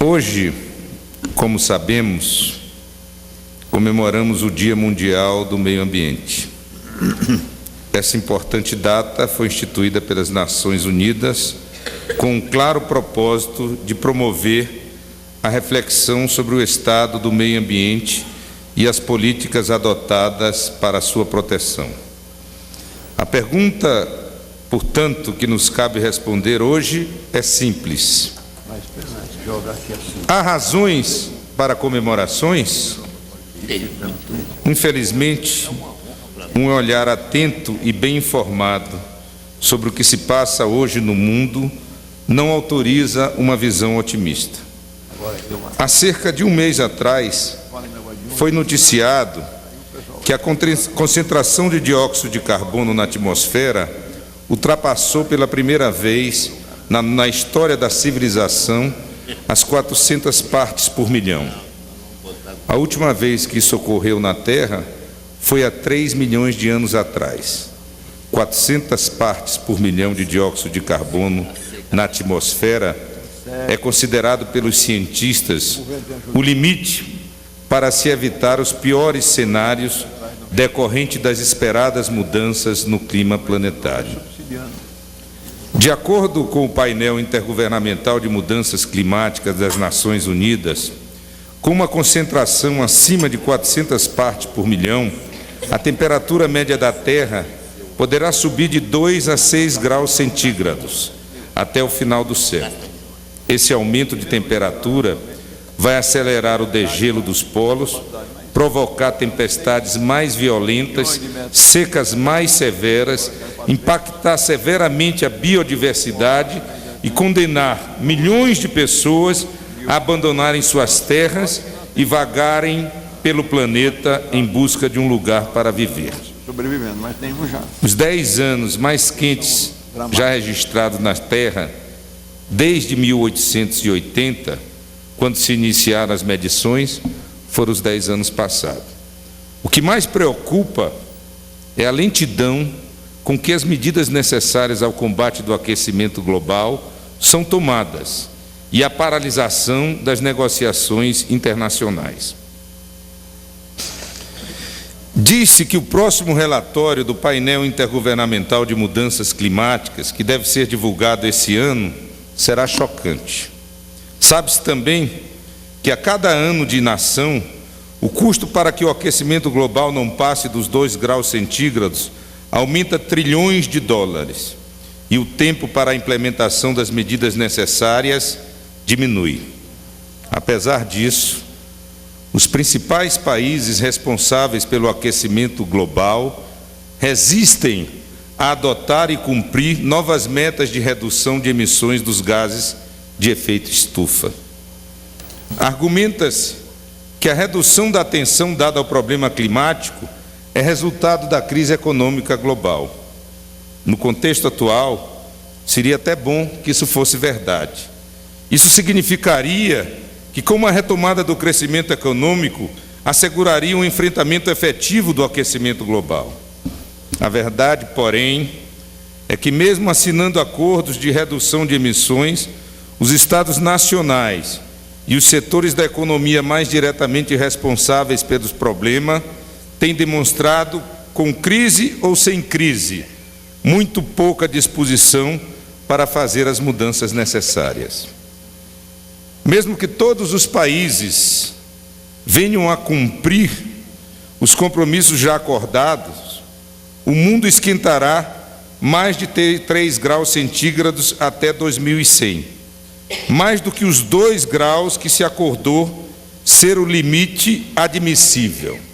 Hoje, como sabemos, comemoramos o Dia Mundial do Meio Ambiente. Essa importante data foi instituída pelas Nações Unidas com um claro propósito de promover a reflexão sobre o estado do meio ambiente e as políticas adotadas para a sua proteção. A pergunta, portanto, que nos cabe responder hoje é simples. Há razões para comemorações? Infelizmente, um olhar atento e bem informado sobre o que se passa hoje no mundo não autoriza uma visão otimista. Há cerca de um mês atrás, foi noticiado que a concentração de dióxido de carbono na atmosfera ultrapassou pela primeira vez na história da civilização as 400 partes por milhão. A última vez que isso ocorreu na Terra foi há 3 milhões de anos atrás. 400 partes por milhão de dióxido de carbono na atmosfera é considerado pelos cientistas o limite para se evitar os piores cenários decorrentes das esperadas mudanças no clima planetário. De acordo com o painel intergovernamental de mudanças climáticas das Nações Unidas, com uma concentração acima de 400 partes por milhão, a temperatura média da Terra poderá subir de 2 a 6 graus centígrados até o final do século. Esse aumento de temperatura vai acelerar o degelo dos polos, provocar tempestades mais violentas, secas mais severas, impactar severamente a biodiversidade e condenar milhões de pessoas a abandonarem suas terras e vagarem pelo planeta em busca de um lugar para viver. Os 10 anos mais quentes já registrados na Terra, desde 1880, quando se iniciaram as medições, foram os 10 anos passados. O que mais preocupa é a lentidão com que as medidas necessárias ao combate do aquecimento global são tomadas e a paralisação das negociações internacionais. Disse que o próximo relatório do painel intergovernamental de mudanças climáticas, que deve ser divulgado esse ano, será chocante. Sabe-se também que a cada ano de inação, o custo para que o aquecimento global não passe dos 2 graus centígrados aumenta trilhões de dólares e o tempo para a implementação das medidas necessárias diminui. Apesar disso, os principais países responsáveis pelo aquecimento global resistem a adotar e cumprir novas metas de redução de emissões dos gases de efeito estufa. Argumenta-se que a redução da atenção dada ao problema climático é resultado da crise econômica global. No contexto atual, seria até bom que isso fosse verdade. Isso significaria que, com uma retomada do crescimento econômico, asseguraria um enfrentamento efetivo do aquecimento global. A verdade, porém, é que mesmo assinando acordos de redução de emissões, os estados nacionais e os setores da economia mais diretamente responsáveis pelos problemas têm demonstrado, com crise ou sem crise, muito pouca disposição para fazer as mudanças necessárias. Mesmo que todos os países venham a cumprir os compromissos já acordados, o mundo esquentará mais de 3 graus centígrados até 2100, mais do que os 2 graus que se acordou ser o limite admissível.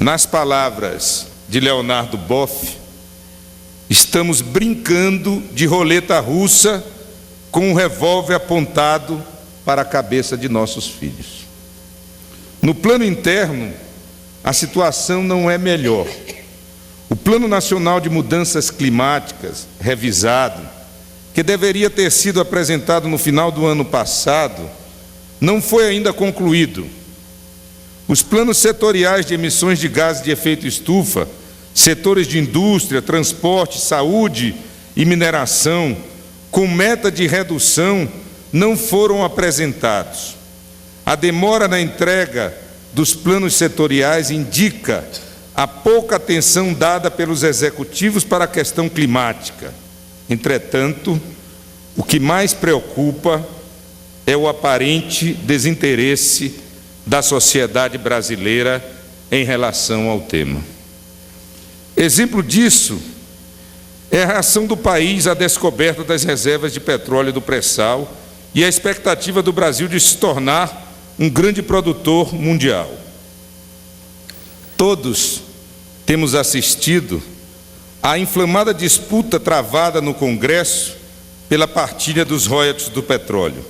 Nas palavras de Leonardo Boff, estamos brincando de roleta russa com um revólver apontado para a cabeça de nossos filhos. No plano interno, a situação não é melhor. O Plano Nacional de Mudanças Climáticas, revisado, que deveria ter sido apresentado no final do ano passado, não foi ainda concluído. Os planos setoriais de emissões de gases de efeito estufa, setores de indústria, transporte, saúde e mineração, com meta de redução, não foram apresentados. A demora na entrega dos planos setoriais indica a pouca atenção dada pelos executivos para a questão climática. Entretanto, o que mais preocupa é o aparente desinteresse da sociedade brasileira em relação ao tema. Exemplo disso é a reação do país à descoberta das reservas de petróleo do pré-sal e a expectativa do Brasil de se tornar um grande produtor mundial. Todos temos assistido à inflamada disputa travada no Congresso pela partilha dos royalties do petróleo,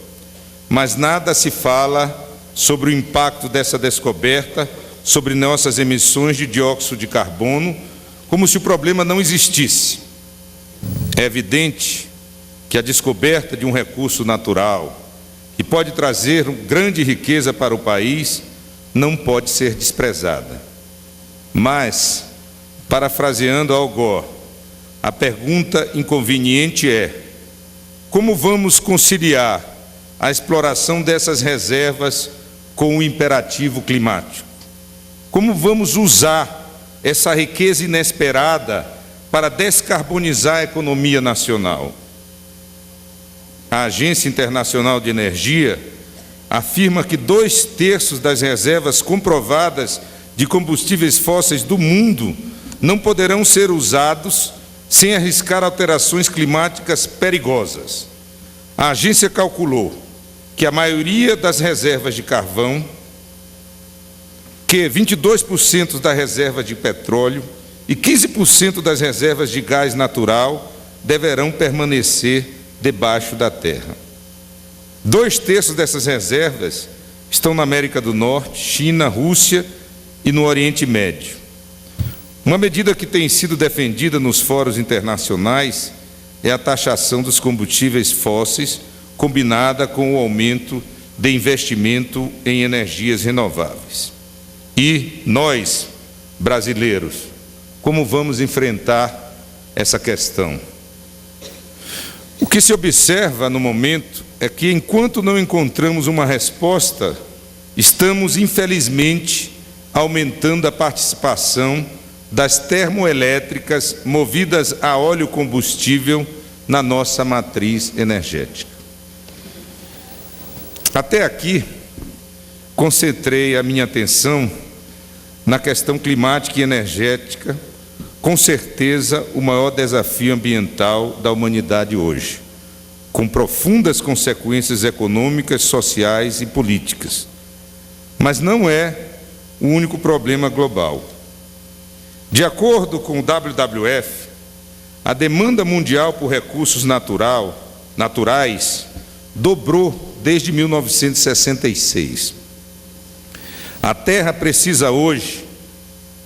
mas nada se fala sobre o impacto dessa descoberta sobre nossas emissões de dióxido de carbono, como se o problema não existisse. É evidente que a descoberta de um recurso natural que pode trazer grande riqueza para o país não pode ser desprezada. Mas, parafraseando Al Gore, a pergunta inconveniente é: como vamos conciliar a exploração dessas reservas com o imperativo climático? Como vamos usar essa riqueza inesperada para descarbonizar a economia nacional? A Agência Internacional de Energia afirma que 2/3 das reservas comprovadas de combustíveis fósseis do mundo não poderão ser usados sem arriscar alterações climáticas perigosas. A agência calculou que a maioria das reservas de carvão, que 22% da reserva de petróleo e 15% das reservas de gás natural deverão permanecer debaixo da terra. 2/3 dessas reservas estão na América do Norte, China, Rússia e no Oriente Médio. Uma medida que tem sido defendida nos fóruns internacionais é a taxação dos combustíveis fósseis, combinada com o aumento de investimento em energias renováveis. E nós, brasileiros, como vamos enfrentar essa questão? O que se observa no momento é que, enquanto não encontramos uma resposta, estamos, infelizmente, aumentando a participação das termoelétricas movidas a óleo combustível na nossa matriz energética. Até aqui, concentrei a minha atenção na questão climática e energética, com certeza o maior desafio ambiental da humanidade hoje, com profundas consequências econômicas, sociais e políticas. Mas não é o único problema global. De acordo com o WWF, a demanda mundial por recursos naturais dobrou desde 1966. A Terra precisa hoje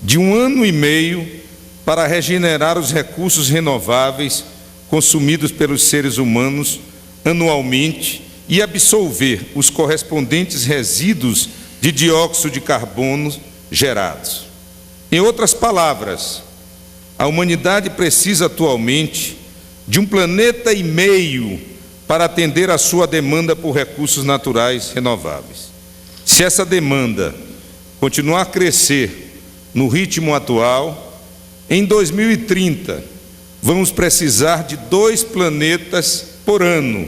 de 1 ano e meio para regenerar os recursos renováveis consumidos pelos seres humanos anualmente e absorver os correspondentes resíduos de dióxido de carbono gerados. Em outras palavras, a humanidade precisa atualmente de 1,5 planeta para atender à sua demanda por recursos naturais renováveis. Se essa demanda continuar a crescer no ritmo atual, em 2030, vamos precisar de 2 planetas por ano.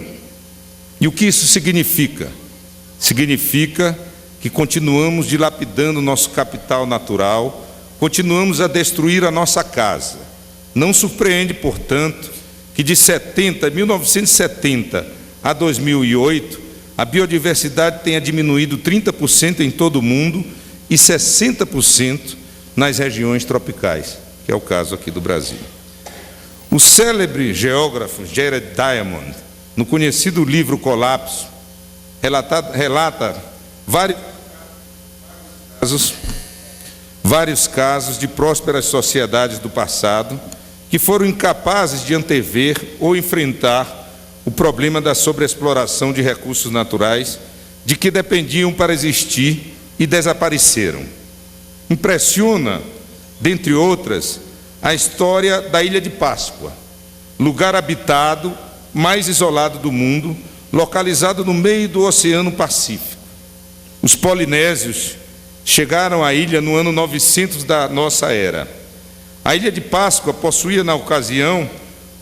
E o que isso significa? Significa que continuamos dilapidando nosso capital natural, continuamos a destruir a nossa casa. Não surpreende, portanto, que de 1970 a 2008, a biodiversidade tenha diminuído 30% em todo o mundo e 60% nas regiões tropicais, que é o caso aqui do Brasil. O célebre geógrafo Jared Diamond, no conhecido livro Colapso, relata vários casos de prósperas sociedades do passado que foram incapazes de antever ou enfrentar o problema da sobreexploração de recursos naturais de que dependiam para existir e desapareceram. Impressiona, dentre outras, a história da Ilha de Páscoa, lugar habitado mais isolado do mundo, localizado no meio do Oceano Pacífico. Os polinésios chegaram à ilha no ano 900 da nossa era. A Ilha de Páscoa possuía, na ocasião,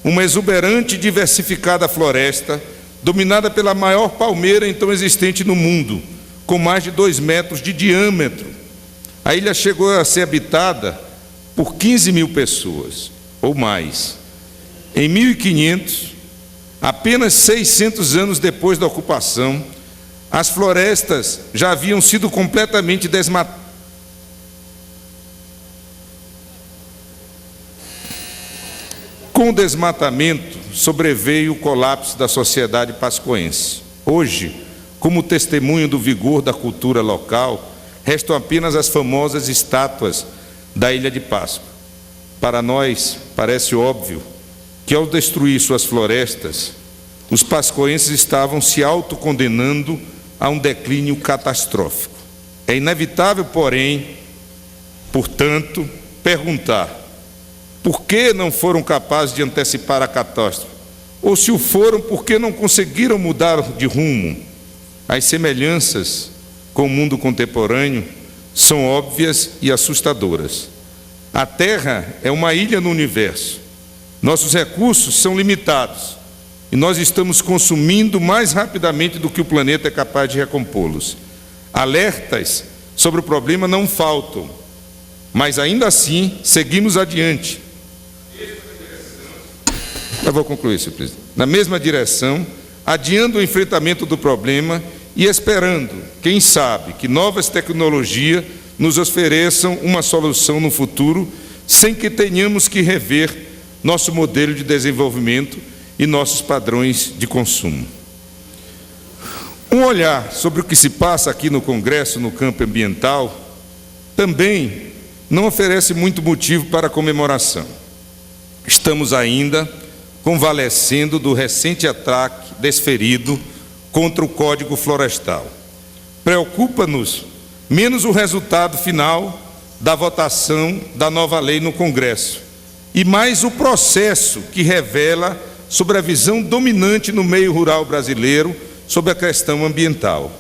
uma exuberante e diversificada floresta, dominada pela maior palmeira então existente no mundo, com mais de 2 metros de diâmetro. A ilha chegou a ser habitada por 15 mil pessoas, ou mais. Em 1500, apenas 600 anos depois da ocupação, as florestas já haviam sido completamente desmatadas. Com o desmatamento, sobreveio o colapso da sociedade pascoense. Hoje, como testemunho do vigor da cultura local, restam apenas as famosas estátuas da Ilha de Páscoa. Para nós, parece óbvio que, ao destruir suas florestas, os pascoenses estavam se autocondenando a um declínio catastrófico. É inevitável, porém, portanto, perguntar: por que não foram capazes de antecipar a catástrofe? Ou, se o foram, por que não conseguiram mudar de rumo? As semelhanças com o mundo contemporâneo são óbvias e assustadoras. A Terra é uma ilha no universo. Nossos recursos são limitados e nós estamos consumindo mais rapidamente do que o planeta é capaz de recompô-los. Alertas sobre o problema não faltam, mas ainda assim seguimos adiante. Eu vou concluir, senhor presidente. Na mesma direção, adiando o enfrentamento do problema e esperando, quem sabe, que novas tecnologias nos ofereçam uma solução no futuro, sem que tenhamos que rever nosso modelo de desenvolvimento e nossos padrões de consumo. Um olhar sobre o que se passa aqui no Congresso, no campo ambiental, também não oferece muito motivo para comemoração. Estamos ainda convalescendo do recente ataque desferido contra o Código Florestal. Preocupa-nos menos o resultado final da votação da nova lei no Congresso, e mais o processo que revela sobre a visão dominante no meio rural brasileiro sobre a questão ambiental.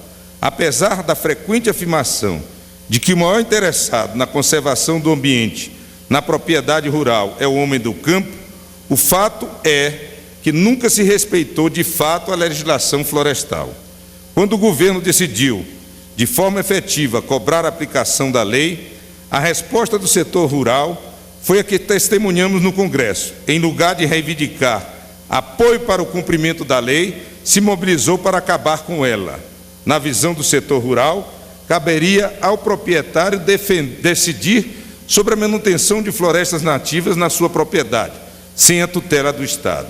Apesar da frequente afirmação de que o maior interessado na conservação do ambiente, na propriedade rural, é o homem do campo, o fato é que nunca se respeitou de fato a legislação florestal. Quando o governo decidiu, de forma efetiva, cobrar a aplicação da lei, a resposta do setor rural foi a que testemunhamos no Congresso. Em lugar de reivindicar apoio para o cumprimento da lei, se mobilizou para acabar com ela. Na visão do setor rural, caberia ao proprietário decidir sobre a manutenção de florestas nativas na sua propriedade, sem a tutela do Estado.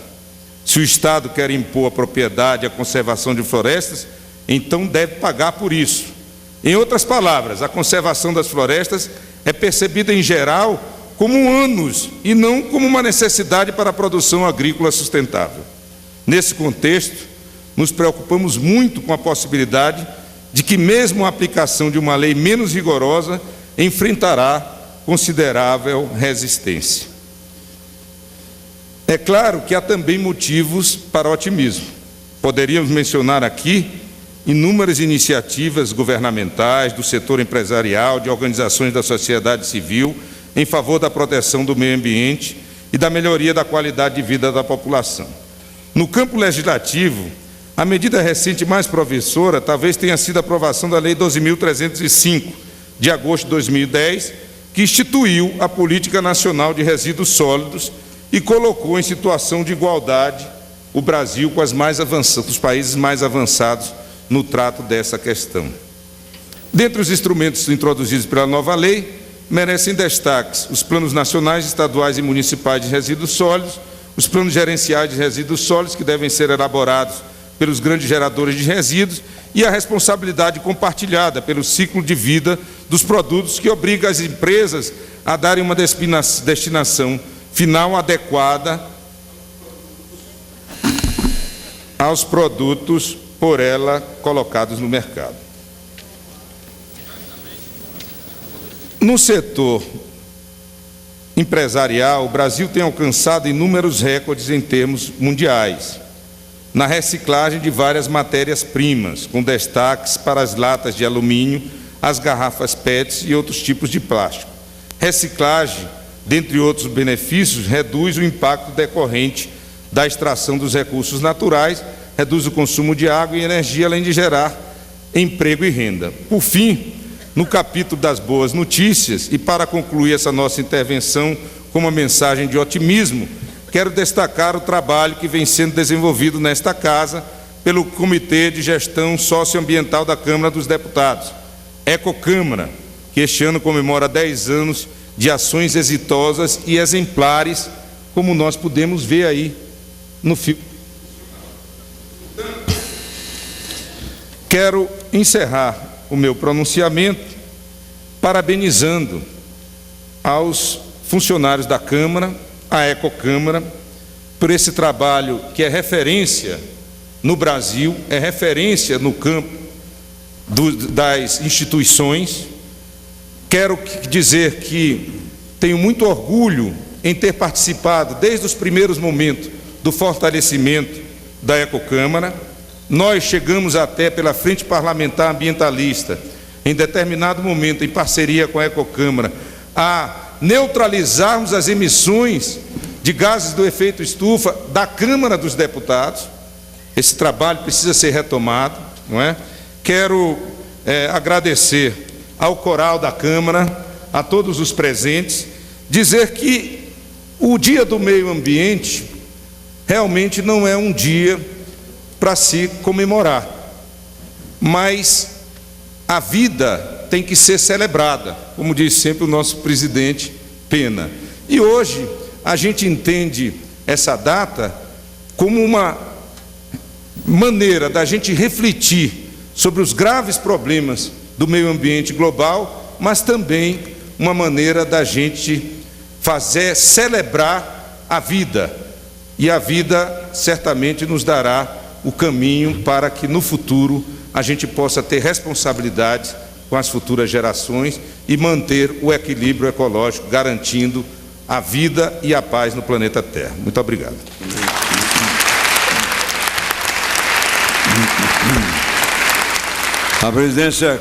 Se o Estado quer impor a propriedade e a conservação de florestas, então deve pagar por isso. Em outras palavras, a conservação das florestas é percebida em geral como um ônus e não como uma necessidade para a produção agrícola sustentável. Nesse contexto, nos preocupamos muito com a possibilidade de que mesmo a aplicação de uma lei menos rigorosa enfrentará considerável resistência. É claro que há também motivos para otimismo. Poderíamos mencionar aqui inúmeras iniciativas governamentais, do setor empresarial, de organizações da sociedade civil, em favor da proteção do meio ambiente e da melhoria da qualidade de vida da população. No campo legislativo, a medida recente mais promissora talvez tenha sido a aprovação da Lei 12.305, de agosto de 2010, que instituiu a Política Nacional de Resíduos Sólidos e colocou em situação de igualdade o Brasil com os países mais avançados no trato dessa questão. Dentre os instrumentos introduzidos pela nova lei, merecem destaques os planos nacionais, estaduais e municipais de resíduos sólidos, os planos gerenciais de resíduos sólidos, que devem ser elaborados pelos grandes geradores de resíduos, e a responsabilidade compartilhada pelo ciclo de vida dos produtos, que obriga as empresas a darem uma destinação final adequada aos produtos por ela colocados no mercado. No setor empresarial, o Brasil tem alcançado inúmeros recordes em termos mundiais. na reciclagem de várias matérias-primas, com destaques para as latas de alumínio, as garrafas PET e outros tipos de plástico. Reciclagem, dentre outros benefícios, reduz o impacto decorrente da extração dos recursos naturais, reduz o consumo de água e energia, além de gerar emprego e renda. Por fim, no capítulo das boas notícias, e para concluir essa nossa intervenção com uma mensagem de otimismo, quero destacar o trabalho que vem sendo desenvolvido nesta Casa pelo Comitê de Gestão Socioambiental da Câmara dos Deputados, Ecocâmara, que este ano comemora 10 anos de ações exitosas e exemplares, como nós podemos ver aí no filme. Quero encerrar o meu pronunciamento parabenizando aos funcionários da Câmara, a Ecocâmara, por esse trabalho que é referência no Brasil, é referência no campo das instituições. Quero dizer que tenho muito orgulho em ter participado desde os primeiros momentos do fortalecimento da Ecocâmara. Nós chegamos até pela Frente Parlamentar Ambientalista, em determinado momento, em parceria com a Ecocâmara, a neutralizarmos as emissões de gases do efeito estufa da Câmara dos Deputados. Esse trabalho precisa ser retomado, não é? Quero agradecer ao coral da Câmara, a todos os presentes, dizer que o Dia do Meio Ambiente realmente não é um dia para se comemorar, mas a vida tem que ser celebrada, como diz sempre o nosso presidente Pena. E hoje a gente entende essa data como uma maneira da gente refletir sobre os graves problemas do meio ambiente global, mas também uma maneira da gente celebrar a vida. E a vida certamente nos dará o caminho para que no futuro a gente possa ter responsabilidades com as futuras gerações e manter o equilíbrio ecológico, garantindo a vida e a paz no planeta Terra. Muito obrigado. A presidência